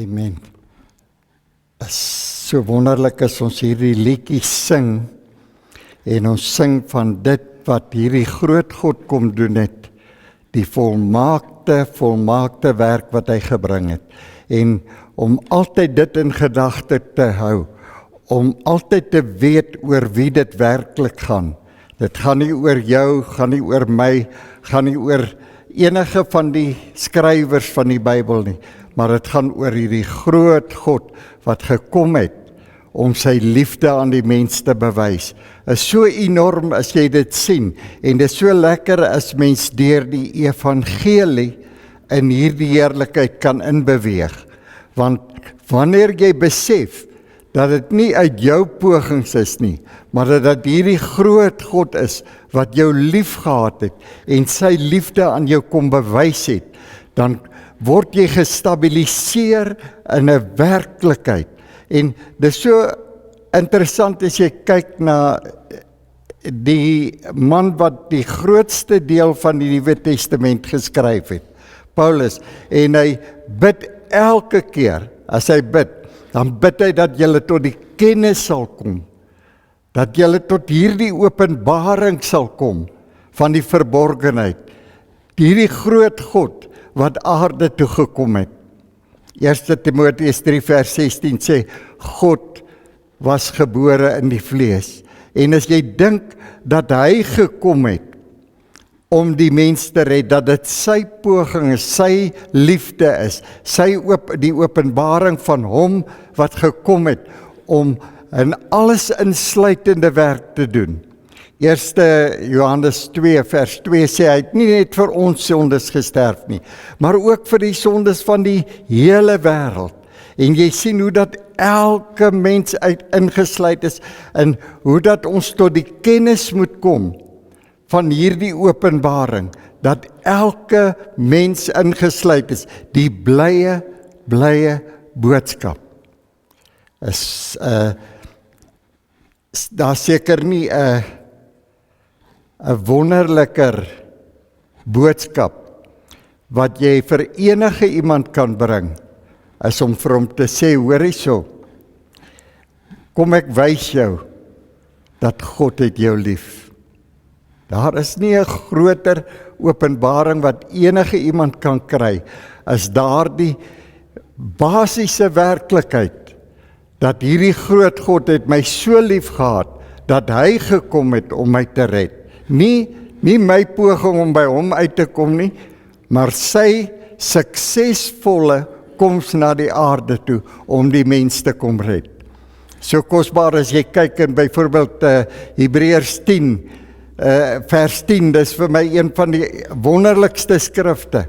Amen. Is so wonderlik as ons hierdie liedjie sing en ons sing van dit wat hierdie groot God kom doen het, die volmaakte werk wat hy gebring het. En om altyd dit in gedagte te hou, om altyd te weet oor wie dit werklik gaan. Dit gaan nie oor jou, gaan nie oor my, gaan nie oor enige van die skrywers van die Bybel nie, maar dit gaan oor hierdie groot God wat gekom het om sy liefde aan die mens te bewys. Is so enorm as jy dit sien, en dit is so lekker as mens deur die evangelie in hierdie heerlikheid kan inbeweeg. Want wanneer jy besef dat dit nie uit jou pogings is nie, maar dat hierdie groot God is wat jou lief gehad het en sy liefde aan jou kom bewys het, dan word jy gestabiliseer in 'n werklikheid. En dit is so interessant as jy kyk na die man wat die grootste deel van die Nuwe Testament geskryf het, Paulus, en hy bid elke keer, as hy bid, dan bid hy dat julle tot die kennis sal kom, dat julle tot hierdie openbaring sal kom van die verborgenheid, hierdie groot God wat aarde toe gekom het. 1 Timoteus 3 vers 16 sê, God was gebore in die vlees. En as jy dink dat hy gekom het om die mens te red, dat dit sy poging is, sy liefde is, die openbaring van hom wat gekom het om 'n alles insluitende werk te doen. 1 Johannes 2 vers 2 sê, hy het nie net vir ons sondes gesterf nie, maar ook vir die sondes van die hele wêreld. En jy sien hoe dat elke mens ingesluit is, en hoe dat ons tot die kennis moet kom van hierdie openbaring, dat elke mens ingesluit is, die blye boodskap. Daar seker nie 'n wonderliker boodskap wat jy vir enige iemand kan bring, is om vir hom te sê, hoor hierso, kom ek wys jou dat God het jou lief. Daar is nie 'n groter openbaring wat enige iemand kan kry, as daardie basiese werklikheid, dat hierdie groot God het my so lief gehad, dat hy gekom het om my te red. Nie my poging om by hom uit te kom nie, maar sy suksesvolle koms na die aarde toe, om die mens te kom red. So kosbaar as jy kyk in byvoorbeeld Hebreërs 10, vers 10, dis vir my een van die wonderlikste skrifte.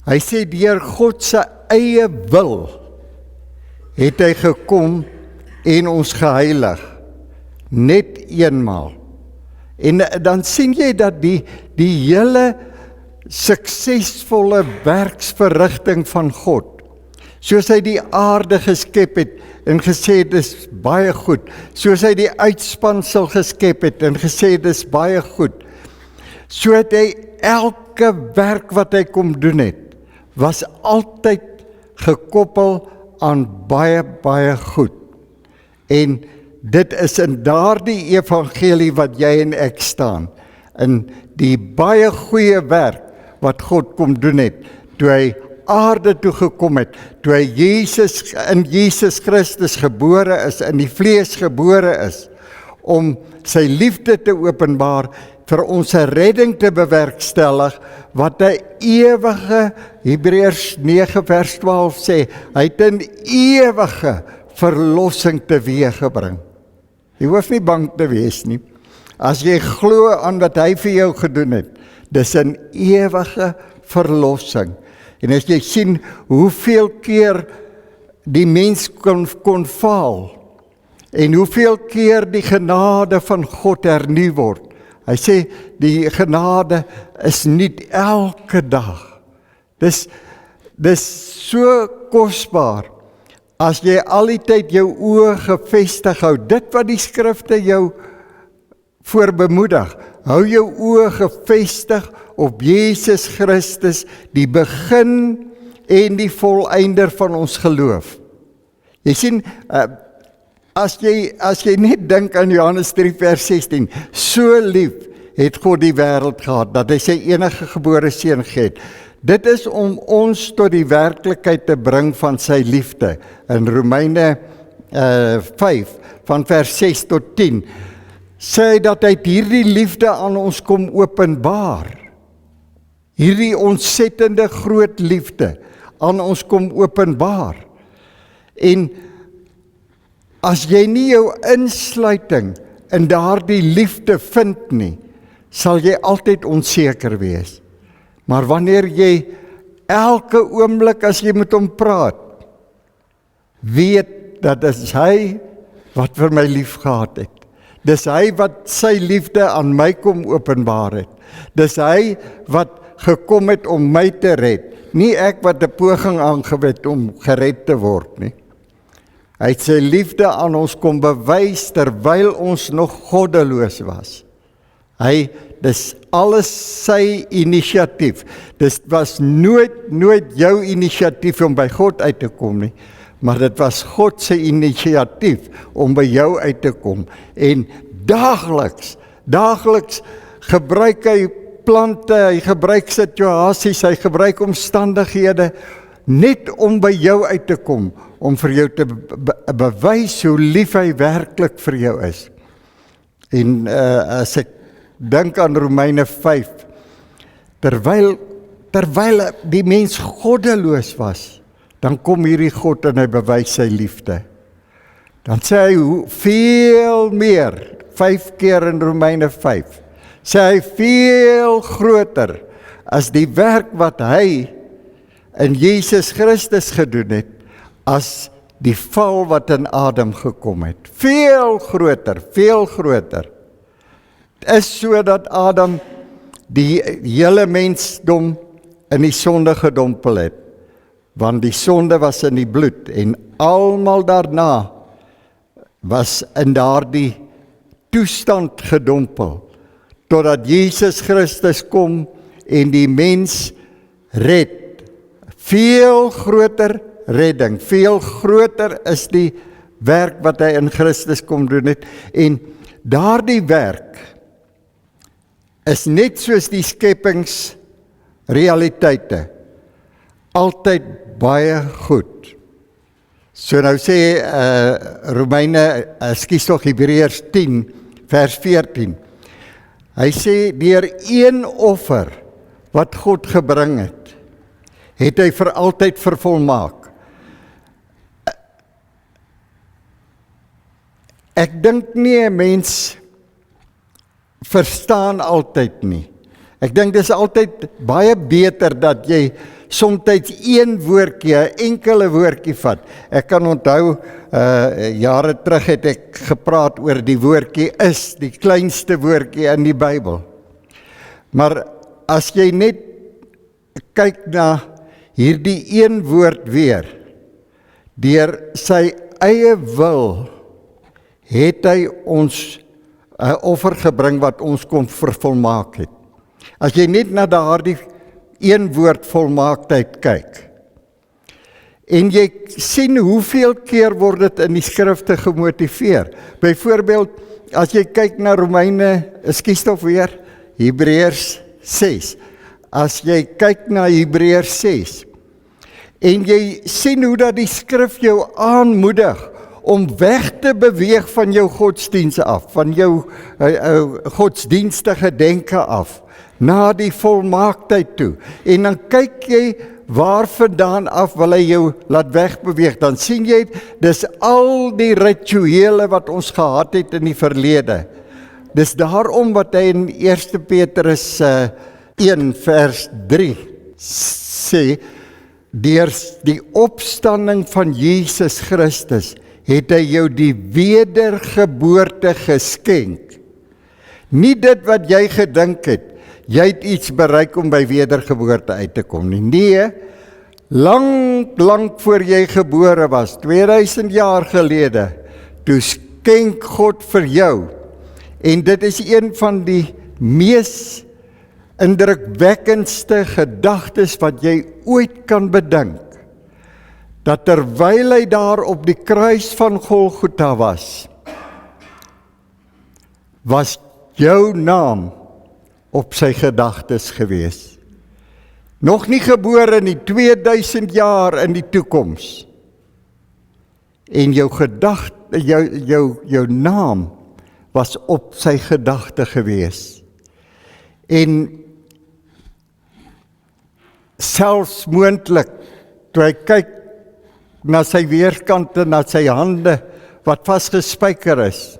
Hy sê, deur God se eie wil, het hy gekom en ons geheilig, net eenmaal. En dan sien jy dat die hele suksesvolle werksverrigting van God, soos hy die aarde geskep het en gesê dis baie goed, soos hy die uitspansel geskep het en gesê dis baie goed, so het hy elke werk wat hy kom doen het, was altyd gekoppel aan baie goed. En dit is in daardie evangelie wat jy en ek staan, in die baie goeie werk wat God kom doen het, toe hy aarde toe gekom het, toe hy in Jesus Christus gebore is, in die vlees gebore is, om sy liefde te openbaar, vir ons 'n redding te bewerkstellig, wat 'n ewige, Hebreërs 9 vers 12 sê, hy het 'n ewige verlossing teweeggebring. Jy hoef nie bang te wees nie. As jy glo aan wat hy vir jou gedoen het, dis 'n ewige verlossing. En as jy sien hoeveel keer die mens kon faal, en hoeveel keer die genade van God hernu word. Hy sê, die genade is nie elke dag. Dis so kosbaar, as jy al die tyd jou oë gefestig hou, dit wat die skrifte jou voorbemoedig, hou jou oë gefestig op Jesus Christus, die begin en die volëinder van ons geloof. Jy sien, as jy net dink aan Johannes 3 vers 16, so lief het God die wêreld gehad, dat hy sy enige gebore seun gegee het. Dit is om ons tot die werklikheid te bring van sy liefde. In Romeine 5, van vers 6 tot 10, sê hy dat hy hierdie liefde aan ons kom openbaar. Hierdie ontsettende groot liefde aan ons kom openbaar. En as jy nie jou insluiting in daardie liefde vind nie, sal jy altyd onseker wees. Maar wanneer jy elke oomblik as jy met hom praat, weet dat dis hy wat vir my lief gehad het. Dis hy wat sy liefde aan my kom openbaar het. Dis hy wat gekom het om my te red. Nie ek wat 'n poging aangewend om gered te word nie. Hy het sy liefde aan ons kom bewys terwyl ons nog goddeloos was. Dis alles sy inisiatief. Dit was nooit jou inisiatief om by God uit te kom nie, maar dit was God se inisiatief om by jou uit te kom. En daagliks gebruik hy plante, hy gebruik situasies, hy gebruik omstandighede, net om by jou uit te kom, om vir jou te bewys hoe lief hy werklik vir jou is. En as ek dink aan Romeine 5, terwyl die mens goddeloos was, dan kom hierdie God en hy bewys sy liefde. Dan sê hy veel meer, 5 keer in Romeine 5, sê hy veel groter as die werk wat hy in Jesus Christus gedoen het, as die val wat in Adam gekom het. Veel groter. Het is so dat Adam die hele mensdom in die sonde gedompel het, want die sonde was in die bloed, en almal daarna was in daardie toestand gedompel, totdat Jesus Christus kom en die mens red. Veel groter redding, veel groter is die werk wat hy in Christus kom doen het, en daardie werk is net soos die skepingsrealiteite, altyd baie goed. So nou sê Hebreërs 10 vers 14. Hy sê deur een offer wat God gebring het, het hy vir altyd vervolmaak. Ek dink nie 'n mens verstaan altyd nie. Ek dink dis altyd baie beter dat jy soms een woordjie, 'n enkele woordjie vat. Ek kan onthou, jare terug het ek gepraat oor die woordjie is, die kleinste woordjie in die Bybel. Maar as jy net kyk na hierdie een woord weer, deur sy eie wil, het hy ons 'n offer gebring wat ons kon vervolmaak het. As jy net na daardie een woord volmaaktheid kyk, en jy sien hoeveel keer word dit in die skrifte gemotiveer. Byvoorbeeld, as jy kyk na Hebreërs 6, as jy kyk na Hebreërs 6, en jy sien hoe dat die skrif jou aanmoedig om weg te beweeg van jou godsdienste af, van jou godsdienstige denke af, na die volmaaktheid toe. En dan kyk jy waar vandaan af wil hy jou laat wegbeweeg. Dan sien jy, dis al die rituele wat ons gehad het in die verlede. Dis daarom wat hy in 1 Petrus 1 vers 3 sê, deur die opstanding van Jesus Christus, het hy jou die wedergeboorte geskenk. Nie dit wat jy gedink het, jy het iets bereik om by wedergeboorte uit te kom nie. Nee, lang voor jy gebore was, 2000 jaar gelede, toe skenk God vir jou. En dit is een van die mees indrukwekkendste gedagtes wat jy ooit kan bedink, dat terwyl hy daar op die kruis van Golgotha was jou naam op sy gedagtes gewees. Nog nie gebore nie, 2000 jaar in die toekoms. En jou naam was op sy gedagte gewees. En selfs moontlik, toe hy kyk na sy weerkante, na sy hande, wat vasgespijker is,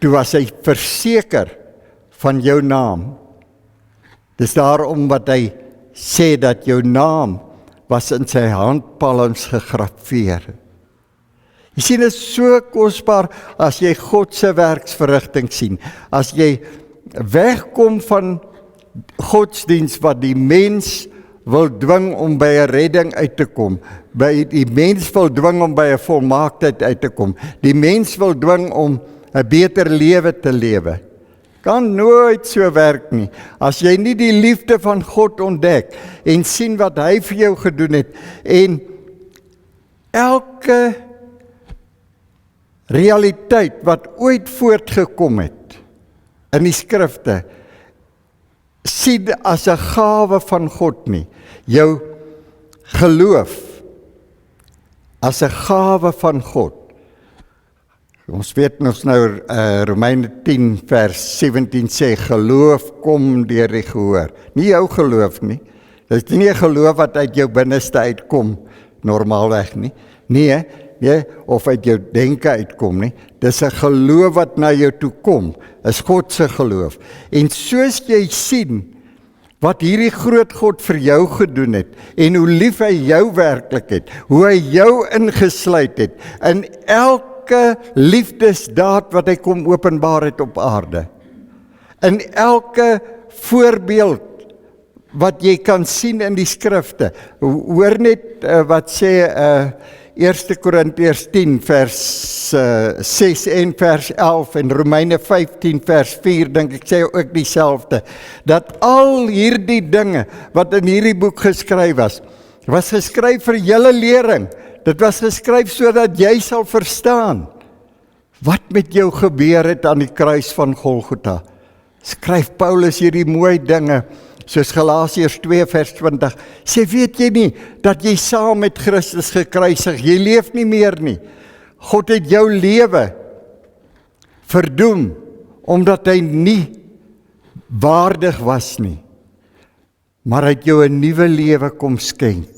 toe was hy verseker van jou naam. Dis daarom wat hy sê dat jou naam was in sy handpalms gegraveer. Jy sien, dit is so kosbaar as jy God se werksverrigting sien. As jy wegkom van godsdiens wat die mens wil dwing om by 'n redding uit te kom. Die mens wil dwing om by 'n volmaaktheid uit te kom. Die mens wil dwing om 'n beter lewe te lewe. Kan nooit so werk nie. As jy nie die liefde van God ontdek en sien wat hy vir jou gedoen het, en elke realiteit wat ooit voortgekom het in die skrifte, sien as 'n gawe van God nie. Jou geloof as 'n gawe van God. Ons weet ons nou Romeine 10 vers 17 sê, geloof kom deur die gehoor. Nie jou geloof nie. Dit is nie 'n geloof wat uit jou binneste uitkom, normaalweg nie. Nee, of uit jou denke uitkom nie. Dis 'n geloof wat na jou toe kom, is God se geloof. En soos jy sien wat hierdie groot God vir jou gedoen het, en hoe lief hy jou werklik het, hoe hy jou ingesluit het, in elke liefdesdaad wat hy kom openbaar het op aarde, in elke voorbeeld wat jy kan sien in die skrifte. Hoor net wat sê 1 Korintiërs 10 vers 6 en vers 11 en Romeine 15 vers 4, dink ek sê ook dieselfde, dat al hierdie dinge wat in hierdie boek geskryf was geskryf vir julle lering. Dit was geskryf sodat jy sal verstaan wat met jou gebeur het aan die kruis van Golgotha. Skryf Paulus hierdie mooi dinge, soos Galasiërs 2 vers 20, sê, weet jy nie, dat jy saam met Christus gekruisig, jy leef nie meer nie. God het jou lewe verdoem, omdat hy nie waardig was nie, maar hy het jou 'n nuwe lewe kom skenk.